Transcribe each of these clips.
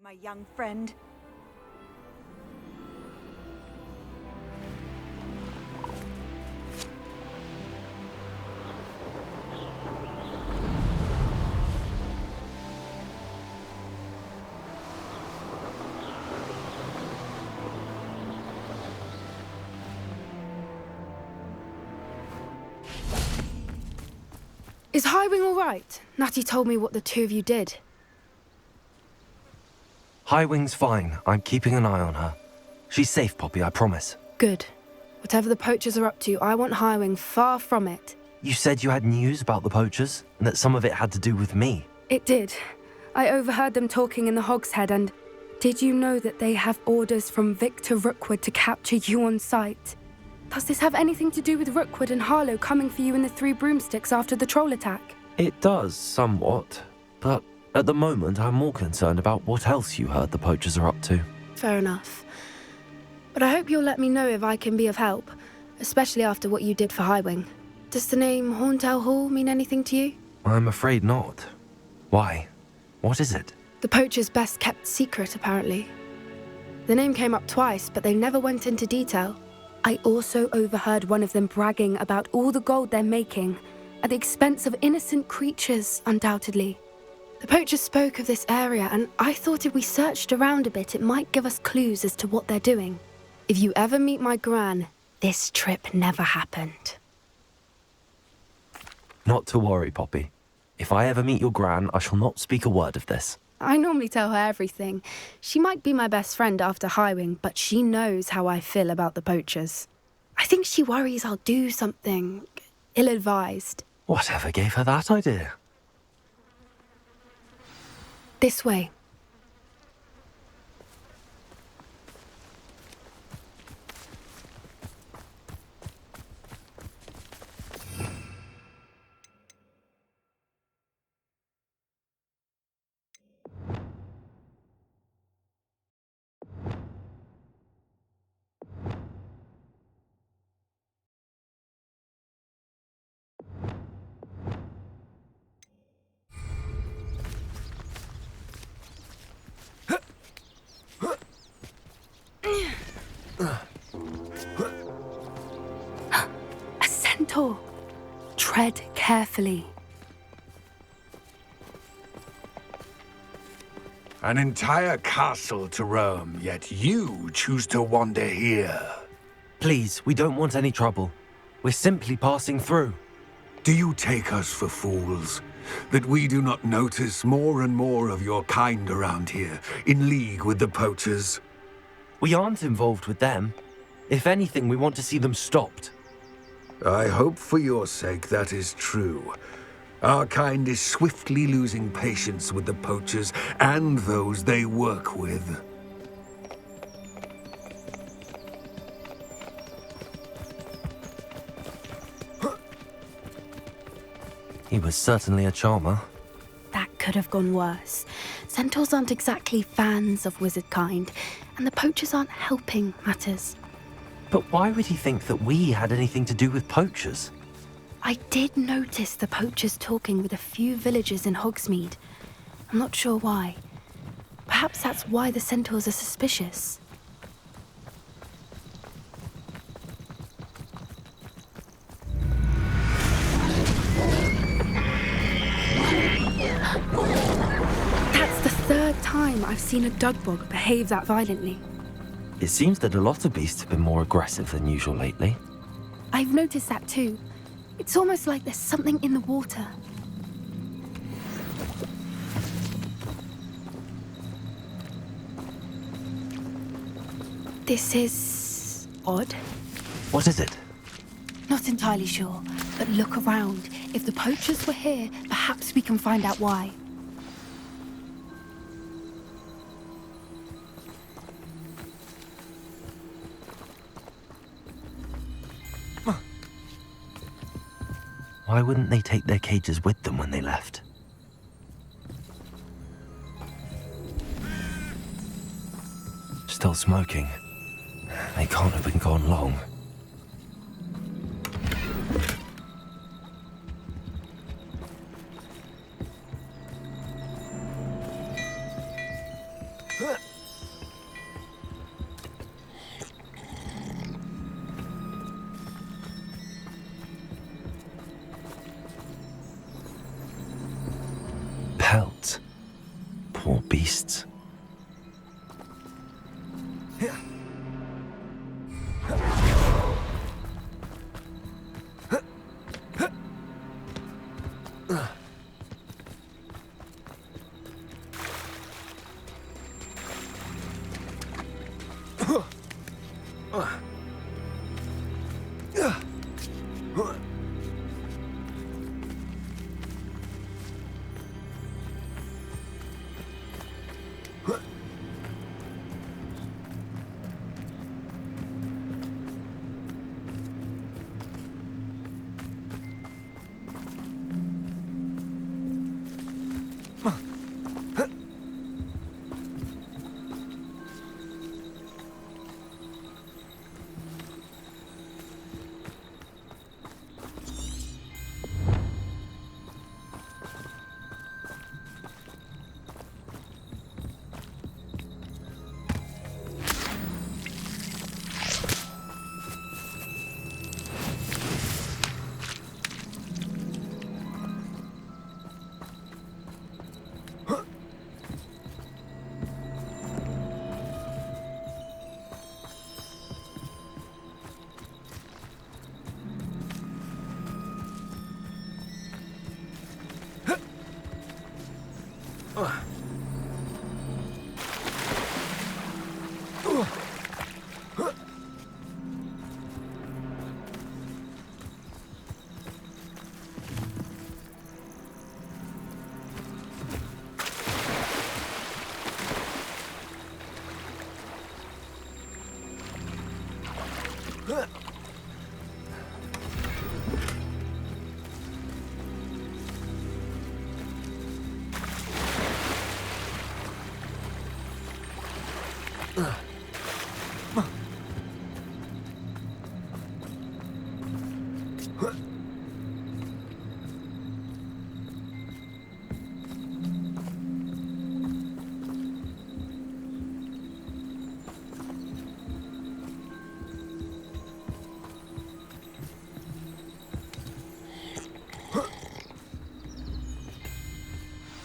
my young friend. Is Highwing all right? Natty told me what the two of you did. Highwing's fine. I'm keeping an eye on her. She's safe, Poppy, I promise. Good. Whatever the poachers are up to, I want Highwing far from it. You said you had news about the poachers, and that some of it had to do with me. It did. I overheard them talking in the Hogshead, and did you know that they have orders from Victor Rookwood to capture you on sight? Does this have anything to do with Rookwood and Harlow coming for you in the Three Broomsticks after the troll attack? It does, somewhat. But at the moment, I'm more concerned about what else you heard the poachers are up to. Fair enough. But I hope you'll let me know if I can be of help, especially after what you did for Highwing. Does the name Horntail Hall mean anything to you? I'm afraid not. Why? What is it? The poachers' best kept secret, apparently. The name came up twice, but they never went into detail. I also overheard one of them bragging about all the gold they're making, at the expense of innocent creatures, undoubtedly. The poachers spoke of this area, and I thought if we searched around a bit, it might give us clues as to what they're doing. If you ever meet my gran, this trip never happened. Not to worry, Poppy. If I ever meet your gran, I shall not speak a word of this. I normally tell her everything. She might be my best friend after Highwing, but she knows how I feel about the poachers. I think she worries I'll do something ill-advised. Whatever gave her that idea? This way. A centaur. Tread carefully. An entire castle to roam, yet you choose to wander here. Please, we don't want any trouble. We're simply passing through. Do you take us for fools? That we do not notice more and more of your kind around here, in league with the poachers? We aren't involved with them. If anything, we want to see them stopped. I hope for your sake that is true. Our kind is swiftly losing patience with the poachers and those they work with. He was certainly a charmer. That could have gone worse. Centaurs aren't exactly fans of wizard kind, and the poachers aren't helping matters. But why would he think that we had anything to do with poachers? I did notice the poachers talking with a few villagers in Hogsmeade. I'm not sure why. Perhaps that's why the centaurs are suspicious. That's the third time I've seen a dugbog behave that violently. It seems that a lot of beasts have been more aggressive than usual lately. I've noticed that too. It's almost like there's something in the water. This is odd. What is it? Not entirely sure, but look around. If the poachers were here, perhaps we can find out why. Why wouldn't they take their cages with them when they left? Still smoking. They can't have been gone long. beasts.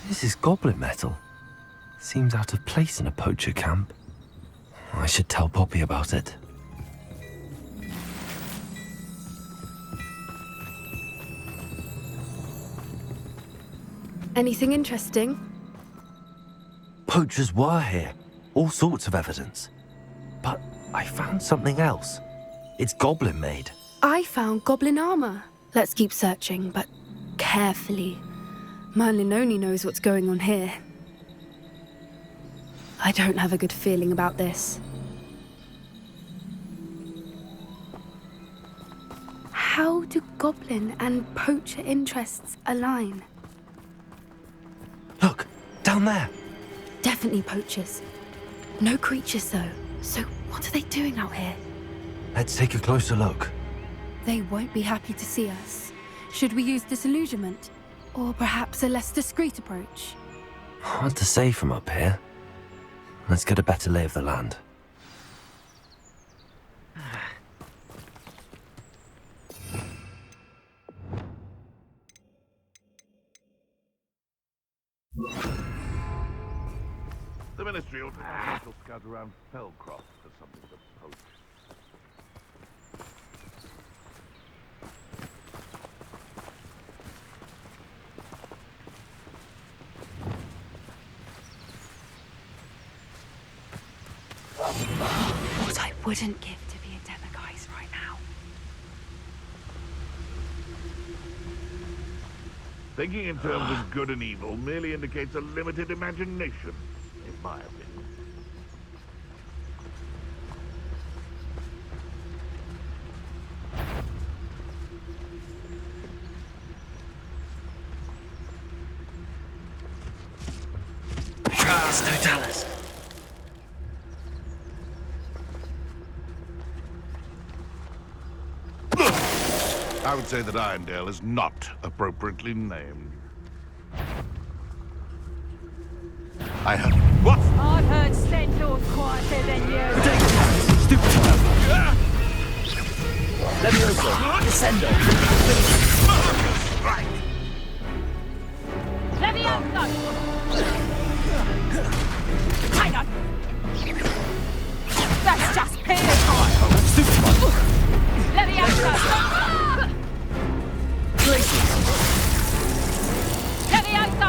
This is goblin metal. Seems out of place in a poacher camp. I should tell Poppy about it. Anything interesting? Poachers were here. All sorts of evidence. But I found something else. It's goblin made. I found goblin armor. Let's keep searching, but carefully. Merlin only knows what's going on here. I don't have a good feeling about this. How do goblin and poacher interests align? Look, down there. Definitely poachers. No creatures, though. So what are they doing out here? Let's take a closer look. They won't be happy to see us. Should we use disillusionment? Or perhaps a less discreet approach? Hard to say from up here. Let's get a better lay of the land. The Ministry ought to have a special scout around Fellcroft for something to poach. What I wouldn't give to be a demiguise right now. Thinking in terms of good and evil merely indicates a limited imagination, in my opinion. Dallas. I would say that Irondale is not appropriately named. I have... What? I've heard centaurs quieter than you. Stupid child. Let me over. Descendo. Levioso! Hang on. That's just peer time. Leviosa! Leviosa!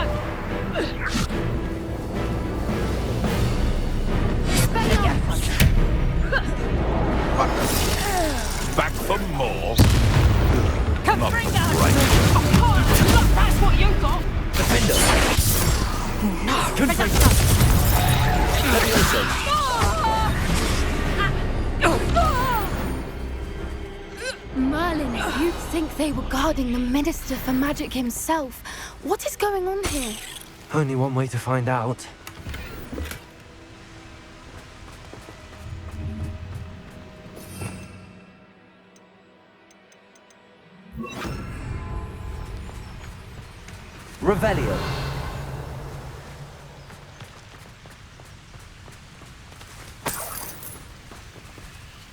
Back for more. Katrina! Oh, look, that's what you got! Defender! No! Merlin, you'd think they were guarding the Minister for Magic himself. What is going on here? Only one way to find out. Revelio.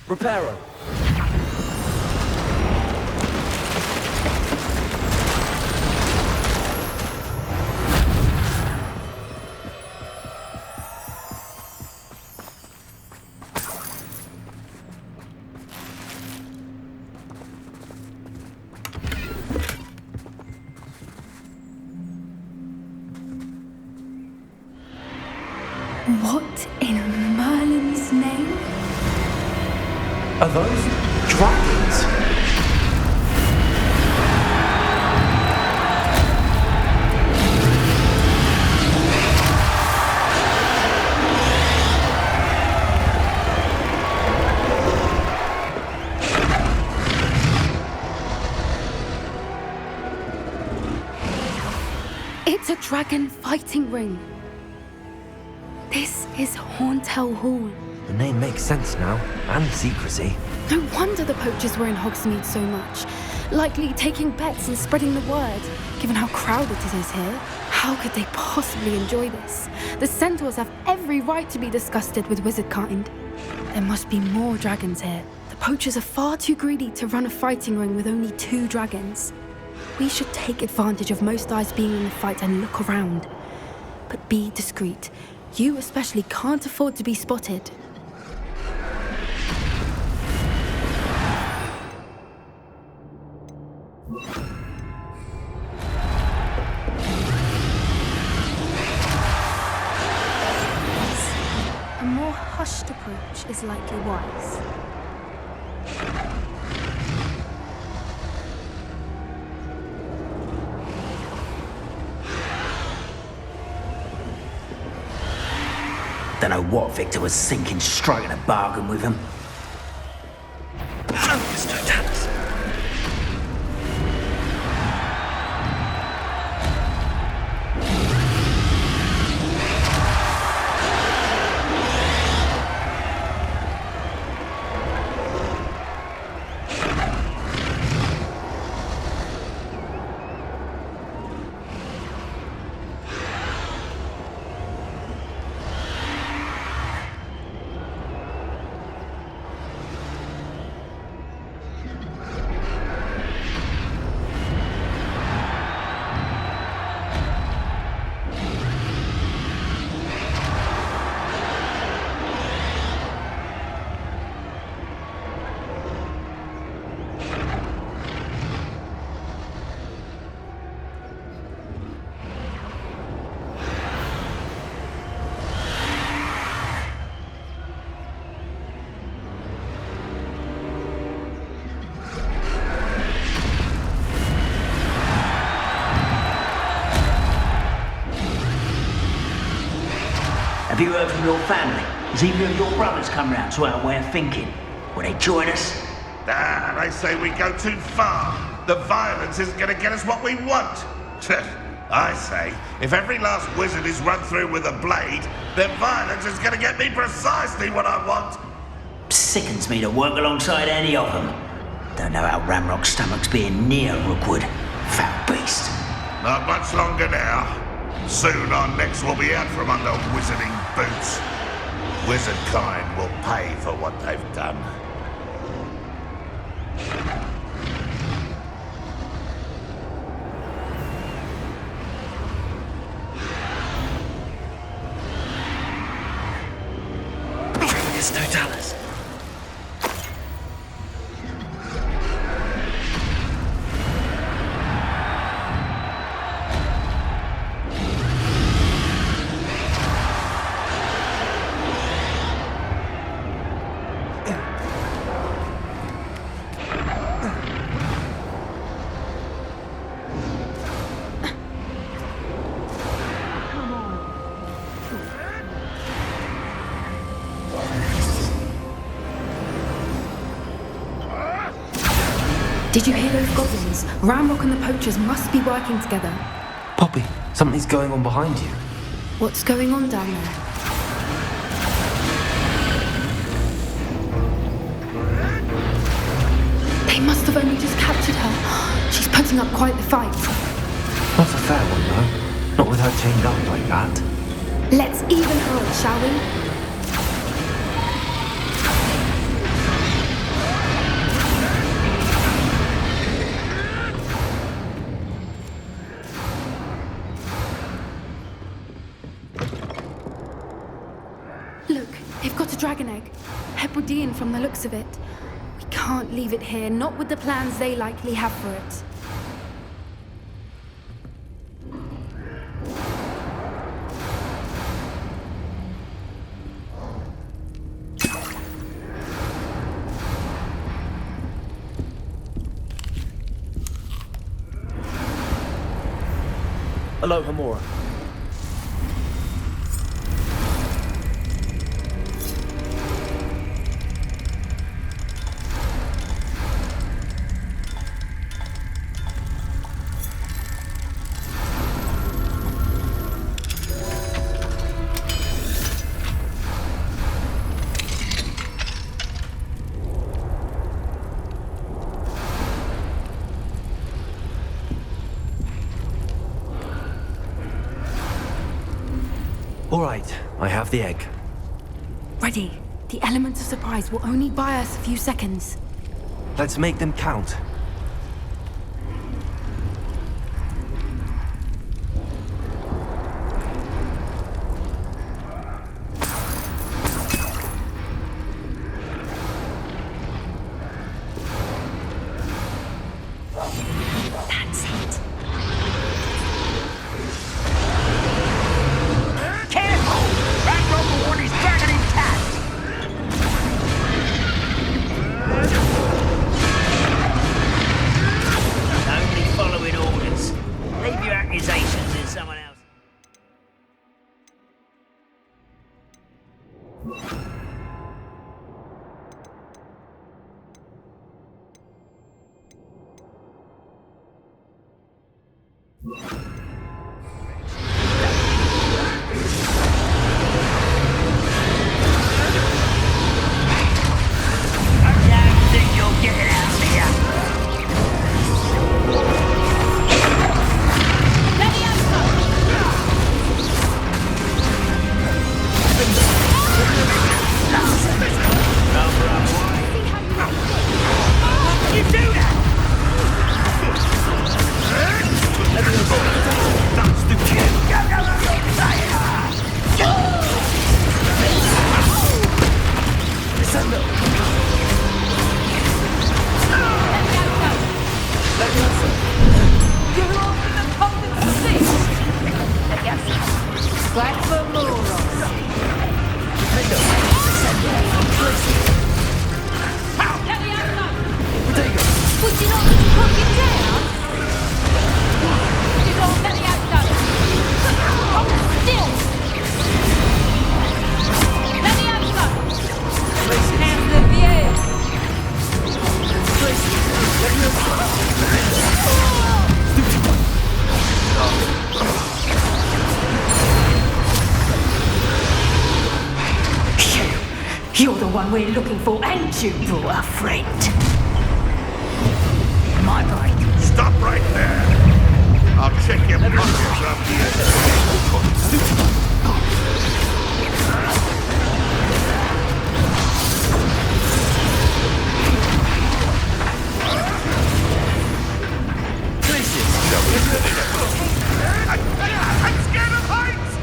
Reparo. What in Merlin's name? Are those dragons? It's a dragon fighting ring. This is Hauntel Hall. The name makes sense now, and secrecy. No wonder the poachers were in Hogsmeade so much. Likely taking bets and spreading the word, given how crowded it is here. How could they possibly enjoy this? The centaurs have every right to be disgusted with wizard kind. There must be more dragons here. The poachers are far too greedy to run a fighting ring with only 2 dragons. We should take advantage of most eyes being in the fight and look around. But be discreet. You especially can't afford to be spotted. A more hushed approach is likely wise. Don't know what Victor was thinking, striking a bargain with him. Have you heard from your family? Has either of your brothers come round to our way of thinking? Will they join us? Ah, they say we go too far. The violence isn't going to get us what we want. I say, if every last wizard is run through with a blade, then violence is going to get me precisely what I want. Sickens me to work alongside any of them. Don't know how Ramrock's stomach's being near Rookwood. Foul beast. Not much longer now. Soon our necks will be out from under wizarding boots. Wizard kind will pay for what they've done. Did you hear those goblins? Ramrock and the poachers must be working together. Poppy, something's going on behind you. What's going on down there? They must have only just captured her. She's putting up quite the fight. Not a fair one, though. Not with her chained up like that. Let's even her up, shall we? Look, they've got a dragon egg. Hebridean from the looks of it. We can't leave it here, not with the plans they likely have for it. Aloha Mora. All right, I have the egg. Ready. The element of surprise will only buy us a few seconds. Let's make them count. That's it. Careful! That rubber one is dragon intact! Only following orders. Leave your accusations in someone else. I think you'll get it out of here. You do that! That's the kid. You're off in the cold and sea. Back for more. Get the outside. Would you not cook it down? You don't get the outside. Hold still. Get the outside. And the beer. You're the one we're looking for, and you brought a friend. My break. Stop right there. I'll check your pockets after I'm scared of heights!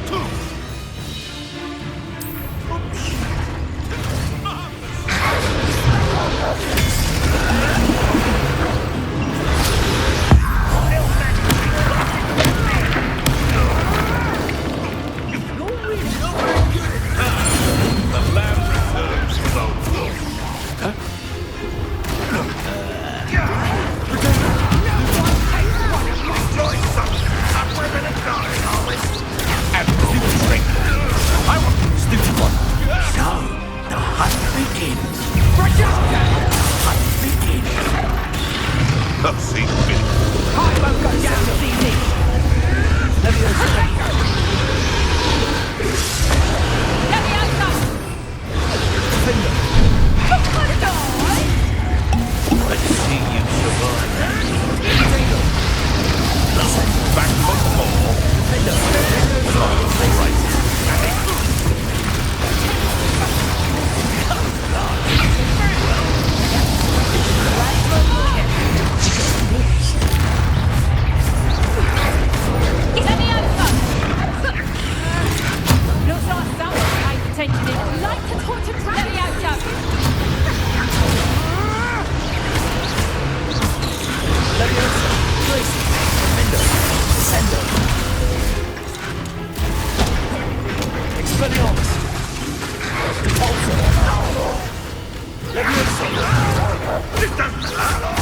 It doesn't hurt.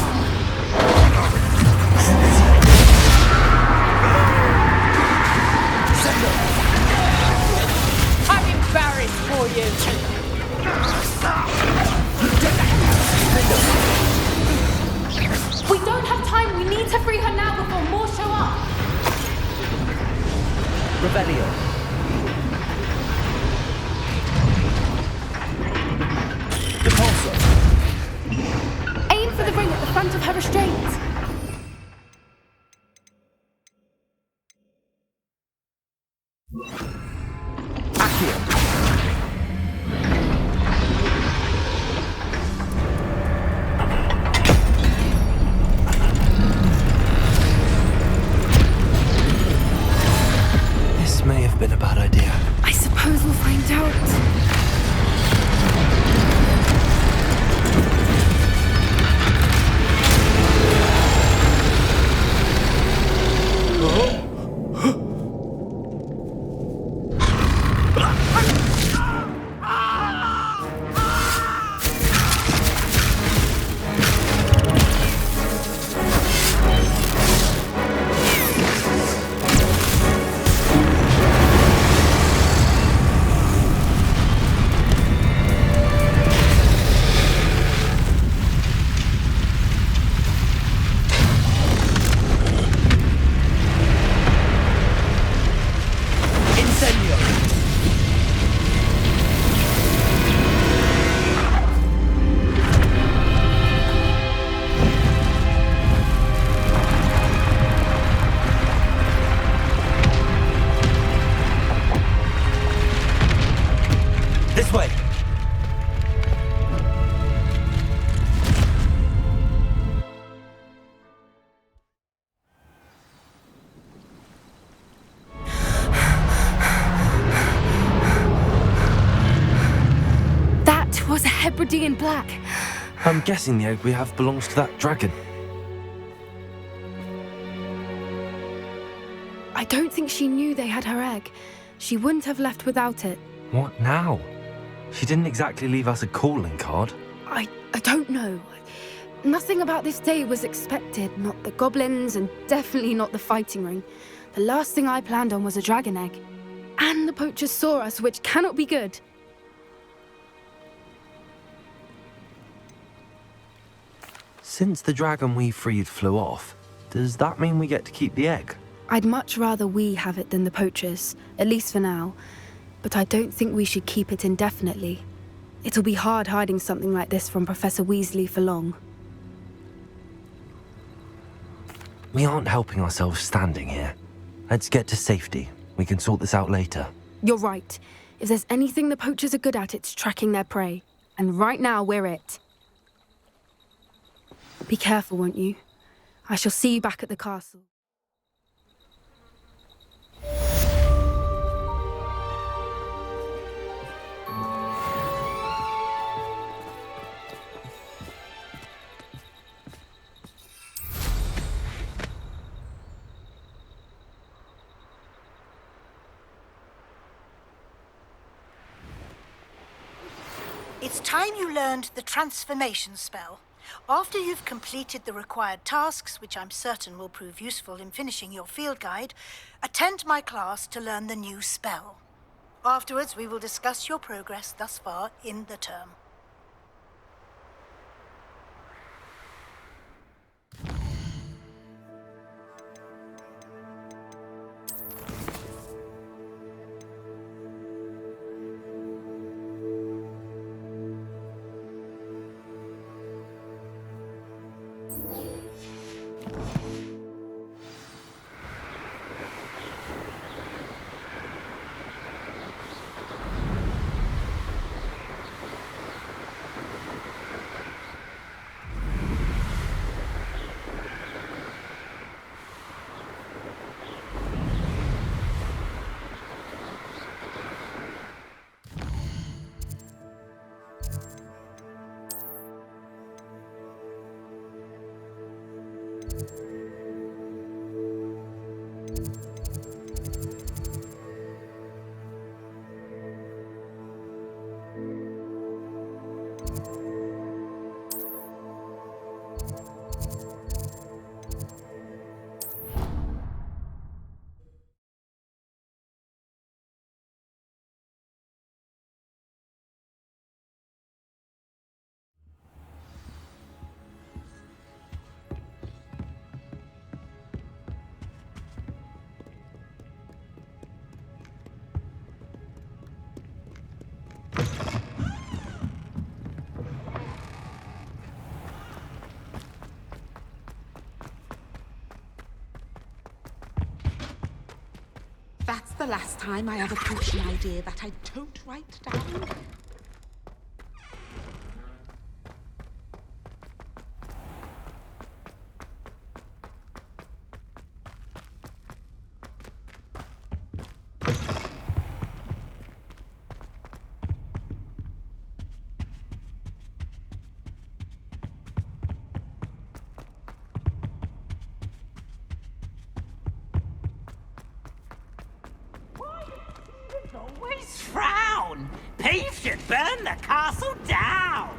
I'm embarrassed for you. We don't have time. We need to free her now before more show up. Revelio. Repulsor. Aim for the ring at the front of her restraint. Accio. This may have been a bad idea. I suppose we'll find out. This way. That was a Hebridean black. I'm guessing the egg we have belongs to that dragon. I don't think she knew they had her egg. She wouldn't have left without it. What now? She didn't exactly leave us a calling card. I don't know. Nothing about this day was expected. Not the goblins, and definitely not the fighting ring. The last thing I planned on was a dragon egg. And the poachers saw us, which cannot be good. Since the dragon we freed flew off, does that mean we get to keep the egg? I'd much rather we have it than the poachers, at least for now. But I don't think we should keep it indefinitely. It'll be hard hiding something like this from Professor Weasley for long. We aren't helping ourselves standing here. Let's get to safety. We can sort this out later. You're right. If there's anything the poachers are good at, it's tracking their prey. And right now, we're it. Be careful, won't you? I shall see you back at the castle. It's time you learned the transformation spell. After you've completed the required tasks, which I'm certain will prove useful in finishing your field guide, attend my class to learn the new spell. Afterwards, we will discuss your progress thus far in the term. That's the last time I have a potion idea that I don't write down. Always frown. Peeve should burn the castle down.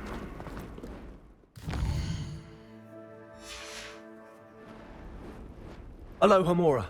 Aloha, Mora.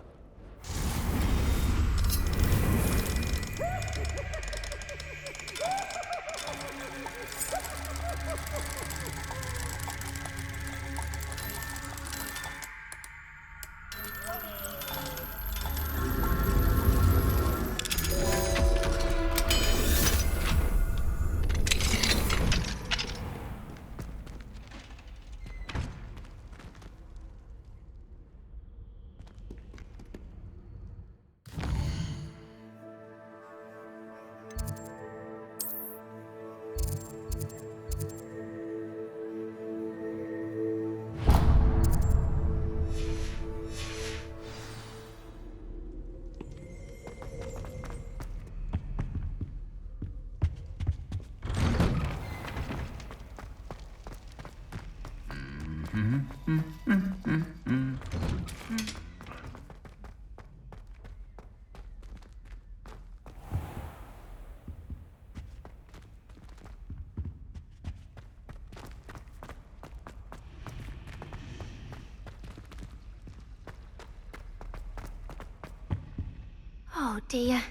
Oh dear,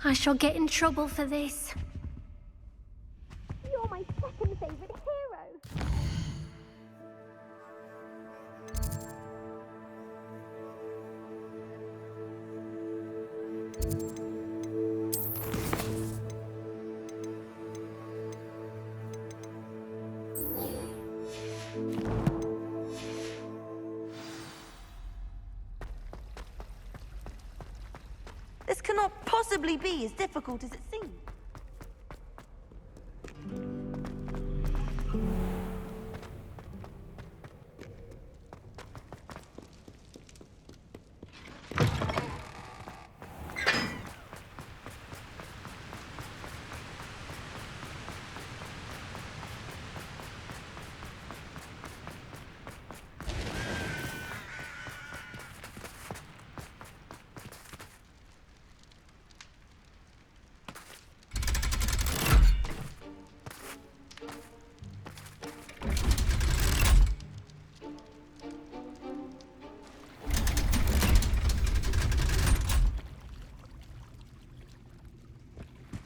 I shall get in trouble for this. You're my second favourite hero. This cannot possibly be as difficult as it seems.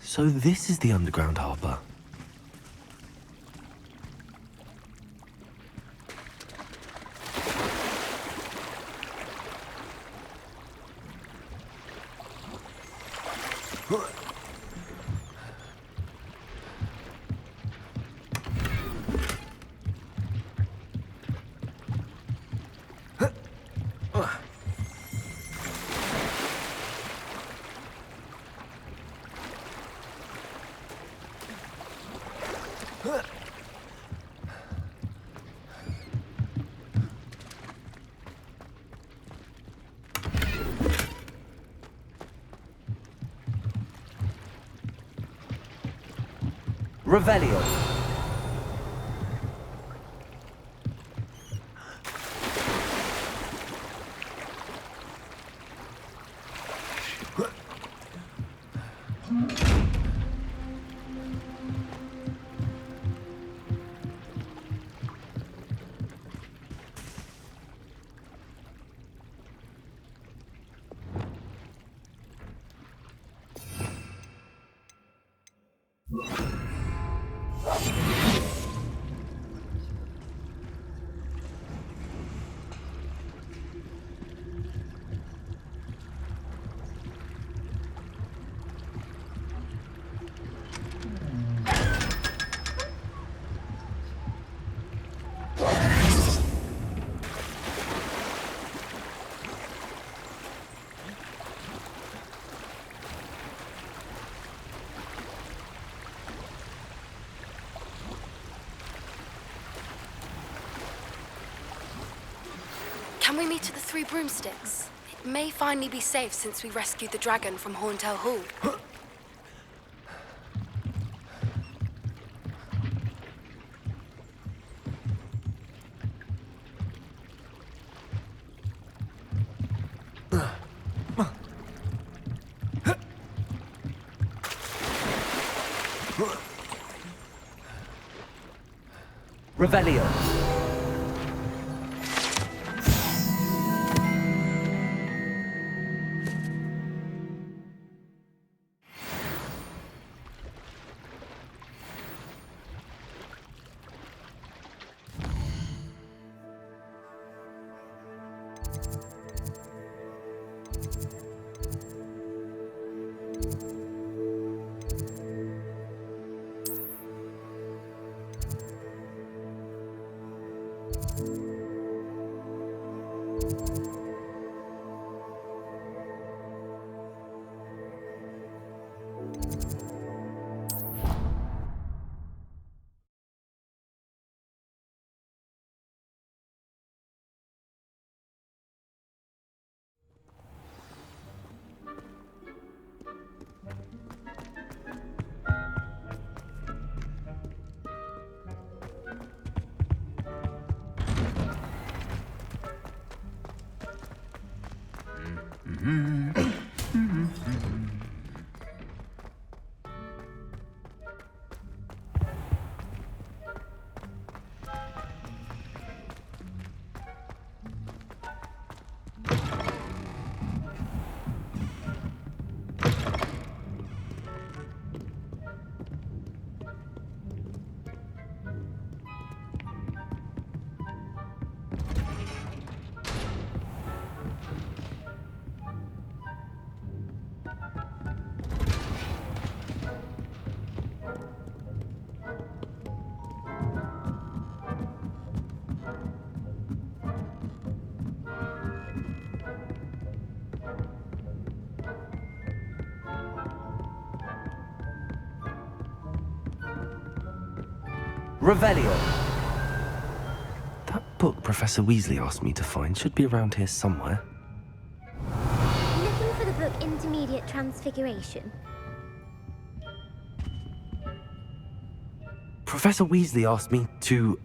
So this is the underground harbour. Revelio. Can we meet at the Three Broomsticks? It may finally be safe since we rescued the dragon from Horntail Hall. Revelio. Revelio. That book Professor Weasley asked me to find should be around here somewhere. Looking for the book Intermediate Transfiguration. Professor Weasley asked me to,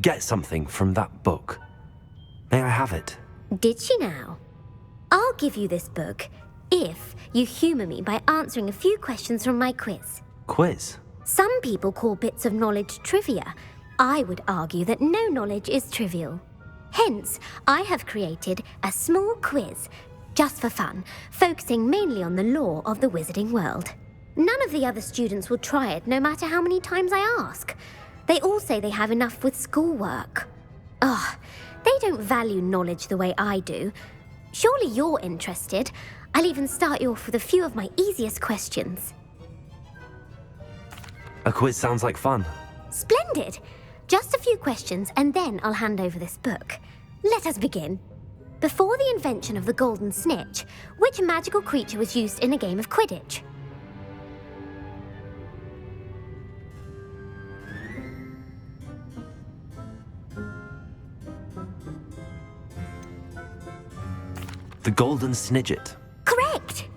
get something from that book. May I have it? Did she now? I'll give you this book if you humour me by answering a few questions from my quiz. Quiz? Some people call bits of knowledge trivia. I would argue that no knowledge is trivial. Hence, I have created a small quiz, just for fun, focusing mainly on the lore of the wizarding world. None of the other students will try it, no matter how many times I ask. They all say they have enough with schoolwork. Ugh, they don't value knowledge the way I do. Surely you're interested. I'll even start you off with a few of my easiest questions. A quiz sounds like fun. Splendid! Just a few questions and then I'll hand over this book. Let us begin. Before the invention of the golden snitch, which magical creature was used in a game of Quidditch? The Golden Snidget. Correct!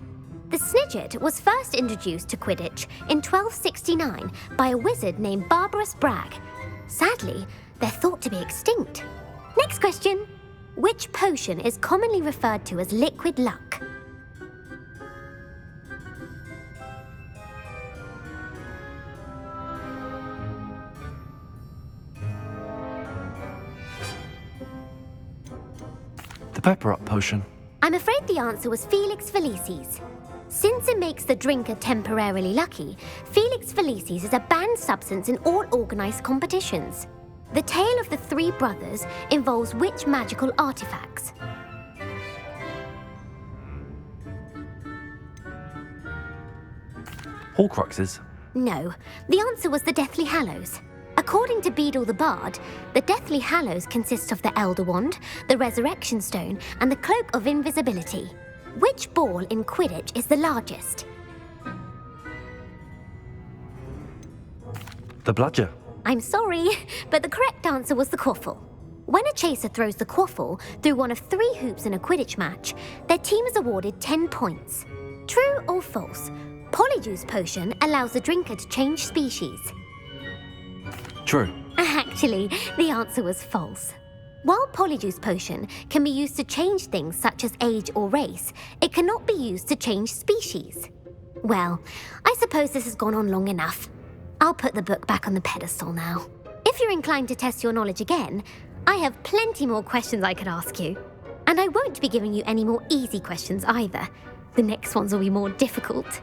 The Snidget was first introduced to Quidditch in 1269 by a wizard named Barbarous Bragg. Sadly, they're thought to be extinct. Next question. Which potion is commonly referred to as liquid luck? The Pepper Up potion. I'm afraid the answer was Felix Felicis. Since it makes the drinker temporarily lucky, Felix Felicis is a banned substance in all organised competitions. The tale of the three brothers involves which magical artifacts? Horcruxes. No, the answer was the Deathly Hallows. According to Beedle the Bard, the Deathly Hallows consists of the Elder Wand, the Resurrection Stone, and the Cloak of Invisibility. Which ball in Quidditch is the largest? The Bludger. I'm sorry, but the correct answer was the Quaffle. When a chaser throws the quaffle through one of 3 hoops in a Quidditch match, their team is awarded 10 points. True or false? Polyjuice Potion allows the drinker to change species. True. Actually, the answer was false. While Polyjuice Potion can be used to change things such as age or race, it cannot be used to change species. Well, I suppose this has gone on long enough. I'll put the book back on the pedestal now. If you're inclined to test your knowledge again, I have plenty more questions I could ask you. And I won't be giving you any more easy questions either. The next ones will be more difficult.